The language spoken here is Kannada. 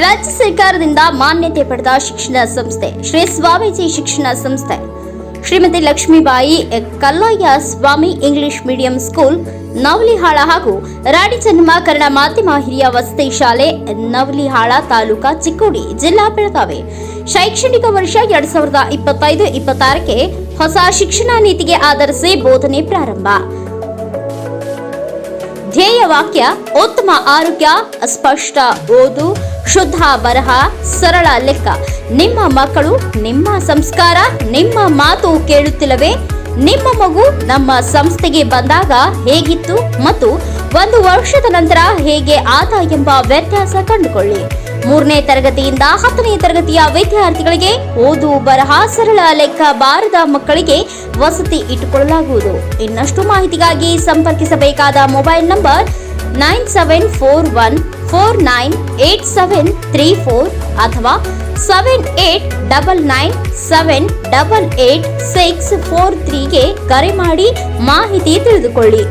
ರಾಜ್ಯ ಸರ್ಕಾರದಿಂದ ಮಾನ್ಯತೆ ಪಡೆದ ಶಿಕ್ಷಣ ಸಂಸ್ಥೆ ಶ್ರೀ ಸ್ವಾಮೀಜಿ ಶಿಕ್ಷಣ ಸಂಸ್ಥೆ, ಶ್ರೀಮತಿ ಲಕ್ಷ್ಮೀಬಾಯಿ ಕಲ್ಲಯ್ಯ ಸ್ವಾಮಿ ಇಂಗ್ಲಿಷ್ ಮೀಡಿಯಂ ಸ್ಕೂಲ್ ನವಲಿಹಾಳ ಹಾಗೂ ರಾಣಿ ಚೆನ್ನಮ್ಮ ಕನ್ನಡ ಮಾಧ್ಯಮ ಹಿರಿಯ ವಸತಿ ಶಾಲೆ ನವಲಿಹಾಳ ತಾಲೂಕಾ ಚಿಕ್ಕೋಡಿ ಜಿಲ್ಲಾ ಬೆಳಗಾವಿ ಶೈಕ್ಷಣಿಕ ವರ್ಷ 2025-26ಕ್ಕೆ ಹೊಸ ಶಿಕ್ಷಣ ನೀತಿಗೆ ಆಧರಿಸಿ ಬೋಧನೆ ಪ್ರಾರಂಭ. ಧ್ಯೇಯ ವಾಕ್ಯ: ಉತ್ತಮ ಆರೋಗ್ಯ, ಸ್ಪಷ್ಟ ಓದು, ಶುದ್ಧ ಬರಹ, ಸರಳ ಲೆಕ್ಕ. ನಿಮ್ಮ ಮಕ್ಕಳು, ನಿಮ್ಮ ಸಂಸ್ಕಾರ, ನಿಮ್ಮ ಮಾತು ಕೇಳುತ್ತಿಲ್ಲವೇ? ನಿಮ್ಮ ಮಗು ನಮ್ಮ ಸಂಸ್ಥೆಗೆ ಬಂದಾಗ ಹೇಗಿತ್ತು ಮತ್ತು 1 ವರ್ಷದ ನಂತರ ಹೇಗೆ ಆದ ಎಂಬ ವ್ಯತ್ಯಾಸ ಕಂಡುಕೊಳ್ಳಿ. 3ನೇ ತರಗತಿಯಿಂದ 10ನೇ ತರಗತಿಯ ವಿದ್ಯಾರ್ಥಿಗಳಿಗೆ ಓದು ಬರಹ ಸರಳ ಲೆಕ್ಕ ಬಾರದ ಮಕ್ಕಳಿಗೆ ವಸತಿ ಇಟ್ಟುಕೊಳ್ಳಲಾಗುವುದು. ಇನ್ನಷ್ಟು ಮಾಹಿತಿಗಾಗಿ ಸಂಪರ್ಕಿಸಬೇಕಾದ ಮೊಬೈಲ್ ನಂಬರ್ 9741498734 ಅಥವಾ 7899788643ಗೆ ಕರೆ ಮಾಡಿ ಮಾಹಿತಿ ತಿಳಿದುಕೊಳ್ಳಿ.